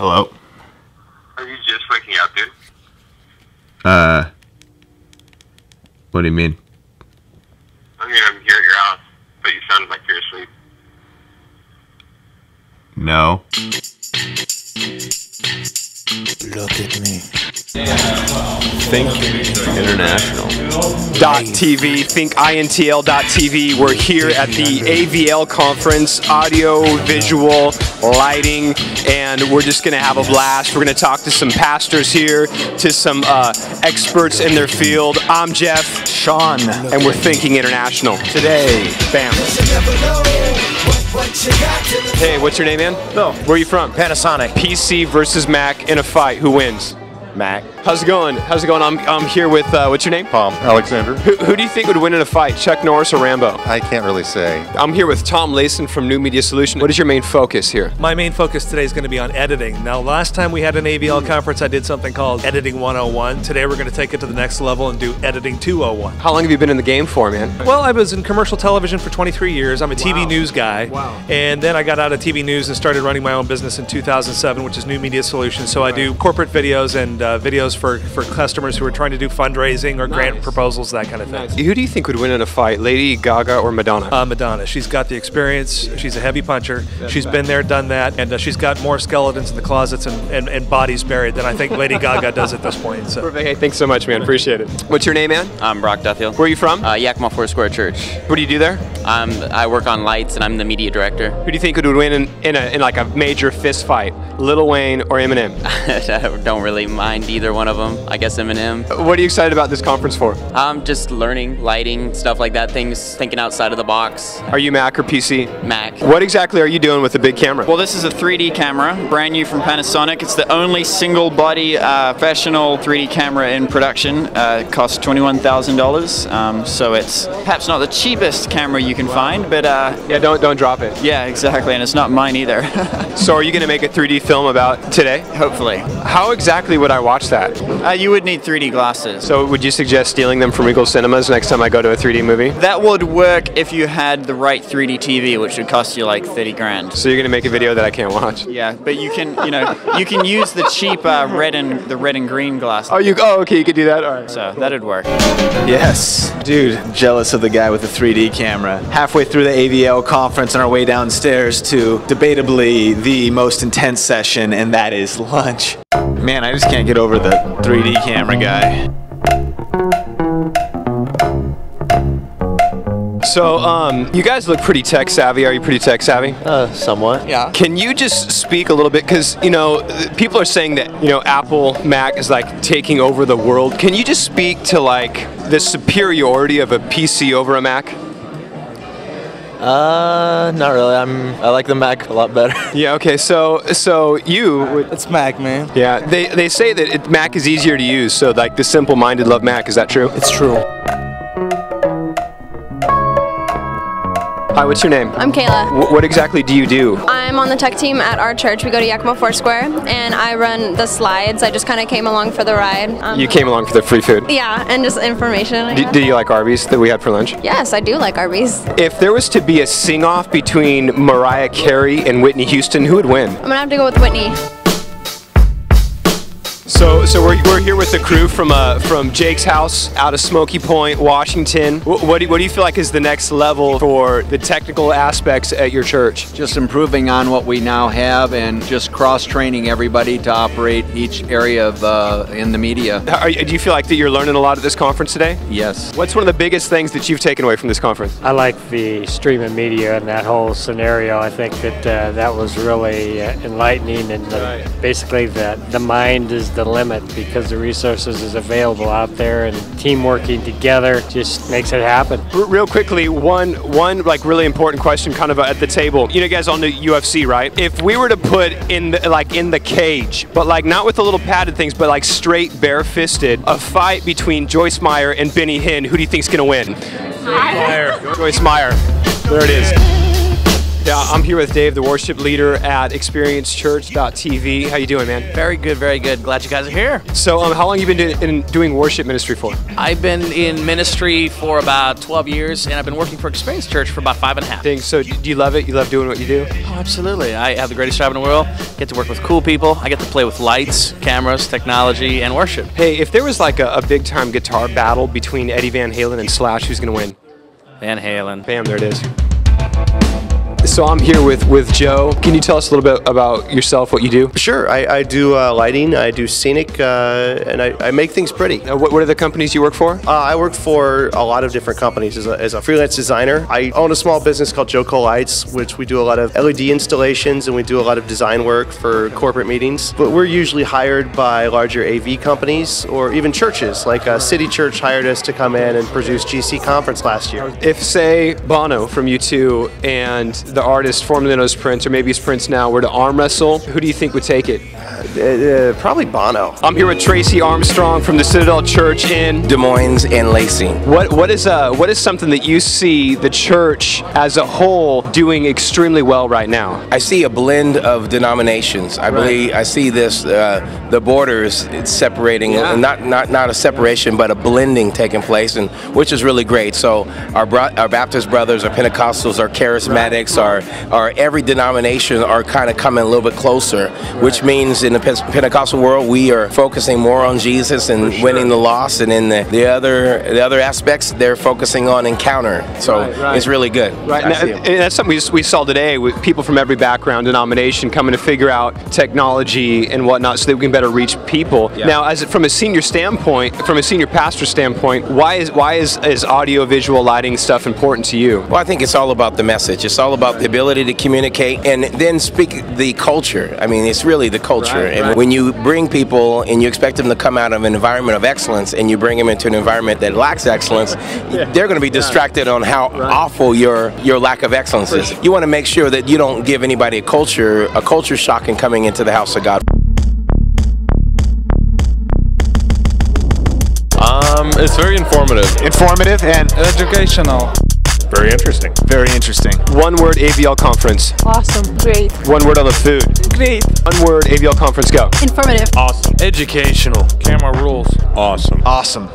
Hello? Are you just waking up, dude? What do you mean? I mean, I'm here at your house, but you sound like you're asleep. No. Look at me. THiNK International. .tv, ThinkINTL.tv. We're here at the AVL Conference, audio, visual, lighting, and we're just going to have a blast. We're going to talk to some pastors here, to some experts in their field. I'm Jeff. Sean. And we're Thinking International. Today, bam. Hey, what's your name, man? Bill. Where are you from? Panasonic. PC versus Mac in a fight. Who wins? Mac. How's it going? How's it going? I'm here with, what's your name? Alexander. Who do you think would win in a fight, Chuck Norris or Rambo? I can't really say. I'm here with Tom Layson from New Media Solutions. What is your main focus here? My main focus today is going to be on editing. Now, last time we had an AVL conference, I did something called Editing 101. Today, we're going to take it to the next level and do Editing 201. How long have you been in the game for, man? Well, I was in commercial television for 23 years. I'm a TV news guy. Wow. And then I got out of TV news and started running my own business in 2007, which is New Media Solutions. So I do corporate videos and videos for customers who are trying to do fundraising or grant proposals, that kind of thing. Who do you think would win in a fight, Lady Gaga or Madonna? Madonna. She's got the experience. She's a heavy puncher. She's been there, done that, and she's got more skeletons in the closets and bodies buried than I think Lady Gaga does at this point. So. Perfect. Hey, thanks so much, man. Appreciate it. What's your name, man? I'm Brock Duffield. Where are you from? Yakima Foursquare Church. What do you do there? I work on lights and I'm the media director. Who do you think would win in like a major fist fight, Lil Wayne or Eminem? I don't really mind either one of them. I guess Eminem. What are you excited about this conference for? Just learning, lighting, stuff like that, things, thinking outside of the box. Are you Mac or PC? Mac. What exactly are you doing with the big camera? Well, this is a 3D camera, brand new from Panasonic. It's the only single body professional 3D camera in production. It costs $21,000. So it's perhaps not the cheapest camera you can find, but yeah, don't drop it. Yeah, exactly, and it's not mine either. So are you going to make a 3D film about today? Hopefully. How exactly would I watch that? You would need 3D glasses. So would you suggest stealing them from Regal Cinemas next time I go to a 3D movie? That would work if you had the right 3D TV, which would cost you like 30 grand. So you're going to make a video that I can't watch? Yeah, but you can, you can use the cheap red and green glasses. Oh, okay, you could do that? All right. So that'd work. Yes. Dude, jealous of the guy with the 3D camera. Halfway through the AVL conference on our way downstairs to debatably the most intense session, and that is lunch. Man, I just can't get over the 3D camera guy. So, you guys look pretty tech savvy. Are you pretty tech savvy? Somewhat. Yeah. Can you just speak a little bit? Because, people are saying that, Apple Mac is like taking over the world. Can you just speak to like the superiority of a PC over a Mac? Not really. I like the Mac a lot better. Yeah, okay, so you... It's Mac, man. Yeah, they say that Mac is easier to use, so like the simple-minded love Mac. Is that true? It's true. Hi, what's your name? I'm Kayla. What exactly do you do? I'm on the tech team at our church. We go to Yakima Foursquare, and I run the slides. I just kind of came along for the ride. You came along for the free food? Yeah, and just information. Do you like Arby's that we had for lunch? Yes, I do like Arby's. If there was to be a sing-off between Mariah Carey and Whitney Houston, who would win? I'm gonna have to go with Whitney. So we're here with the crew from Jake's house out of Smoky Point, Washington. What do you feel like is the next level for the technical aspects at your church? Just improving on what we now have and just cross-training everybody to operate each area of in the media. Do you feel like that you're learning a lot at this conference today? Yes. What's one of the biggest things that you've taken away from this conference? I like the stream of media and that whole scenario. I think that that was really enlightening, and basically the mind is the limit because the resources is available out there, and team working together just makes it happen. Real quickly, one like really important question kind of at the table. You guys all know UFC, right? If we were to put in the cage, but like not with the little padded things, but like straight bare-fisted, a fight between Joyce Meyer and Benny Hinn, who do you think's gonna win? Meyer. Joyce Meyer. There it is. Yeah, I'm here with Dave, the worship leader at experiencechurch.tv. How you doing, man? Very good, very good. Glad you guys are here. So, how long have you been doing worship ministry for? I've been in ministry for about 12 years, and I've been working for Experience Church for about 5.5. So, do you love it? You love doing what you do? Oh, absolutely. I have the greatest job in the world. Get to work with cool people. I get to play with lights, cameras, technology, and worship. Hey, if there was like a big-time guitar battle between Eddie Van Halen and Slash, who's going to win? Van Halen. Bam, there it is. So I'm here with Joe. Can you tell us a little bit about yourself, what you do? Sure. I do lighting, I do scenic, and I make things pretty. What are the companies you work for? I work for a lot of different companies as a freelance designer. I own a small business called Joco Lights, which we do a lot of LED installations and we do a lot of design work for corporate meetings. But we're usually hired by larger AV companies or even churches. Like City Church hired us to come in and produce GC Conference last year. If, say, Bono from U2 and the artist formerly known as Prince, or maybe he's Prince now, were to arm wrestle, who do you think would take it? Probably Bono. I'm here with Tracy Armstrong from the Citadel Church in Des Moines and Lacey. What is something that you see the church as a whole doing extremely well right now? I see a blend of denominations. I believe I see this the borders separating, not a separation, but a blending taking place, and which is really great. So our Baptist brothers, our Pentecostals, our Charismatics, our every denomination are kind of coming a little bit closer, which means in the Pentecostal world we are focusing more on Jesus and winning the lost, and in the other aspects they're focusing on encounter. So it's really good. Right, and that's something we saw today with people from every background, denomination coming to figure out technology and whatnot so that we can better reach people. Yeah. Now, from a senior pastor standpoint, why is audio visual lighting stuff important to you? Well, I think it's all about the message. It's all about the ability to communicate and then speak the culture. I mean, it's really the culture. And when you bring people and you expect them to come out of an environment of excellence and you bring them into an environment that lacks excellence, they're going to be distracted on how awful your lack of excellence is. You want to make sure that you don't give anybody a culture shock in coming into the house of God. It's very informative. Informative and educational. Very interesting. Very interesting. One word, AVL Conference. Awesome. Great. One word on the food. Great. One word, AVL Conference, go. Informative. Awesome. Educational. Camera rules. Awesome. Awesome.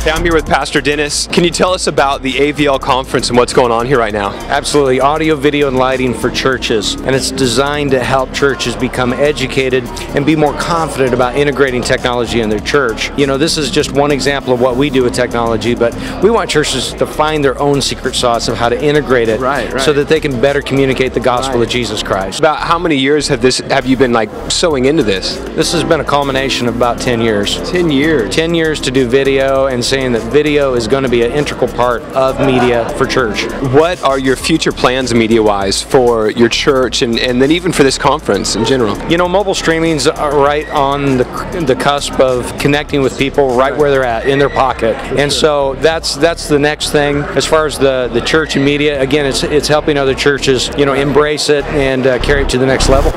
Hey, I'm here with Pastor Dennis. Can you tell us about the AVL Conference and what's going on here right now? Absolutely. Audio, video, and lighting for churches. And it's designed to help churches become educated and be more confident about integrating technology in their church. You know, this is just one example of what we do with technology, but we want churches to find their own secret sauce of how to integrate it so that they can better communicate the gospel of Jesus Christ. About how many years have you been like sewing into this? This has been a culmination of about 10 years. 10 years? 10 years to do video, and saying that video is going to be an integral part of media for church. What are your future plans media-wise for your church and then even for this conference in general? You know, mobile streaming's right on the cusp of connecting with people right where they're at, in their pocket. And so that's the next thing. As far as the church and media, again, it's helping other churches, you know, embrace it and carry it to the next level.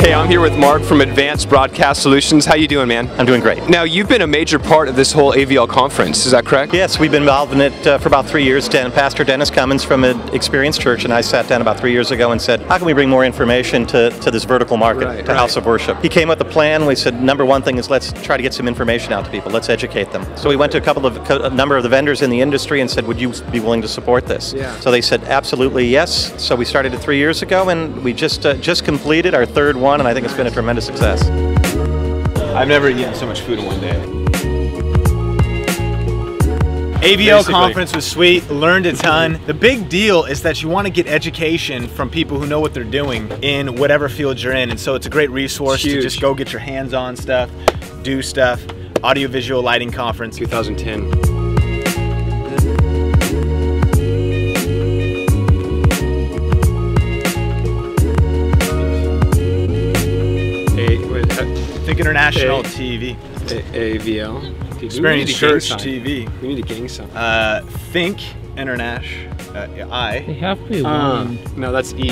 Hey, I'm here with Mark from Advanced Broadcast Solutions. How you doing, man? I'm doing great. Now, you've been a major part of this whole AVL conference, is that correct? Yes, we've been involved in it for about 3 years. Pastor Dennis Cummins from Experience Church and I sat down about 3 years ago and said, how can we bring more information to this vertical market, to House of Worship? He came with a plan. We said, number one thing is let's try to get some information out to people. Let's educate them. So we went to a number of the vendors in the industry and said, would you be willing to support this? Yeah. So they said, absolutely yes. So we started it 3 years ago, and we just completed our third one, and I think it's been a tremendous success. I've never eaten so much food in one day. AVL conference was sweet, learned a ton. The big deal is that you want to get education from people who know what they're doing in whatever field you're in, and so it's a great resource to just go get your hands on stuff, do stuff. Audio Visual Lighting Conference 2010. THiNK International TV. AVL. Experience Church TV. We need a gang sign. THiNK International. I. They have to be one. No, that's E.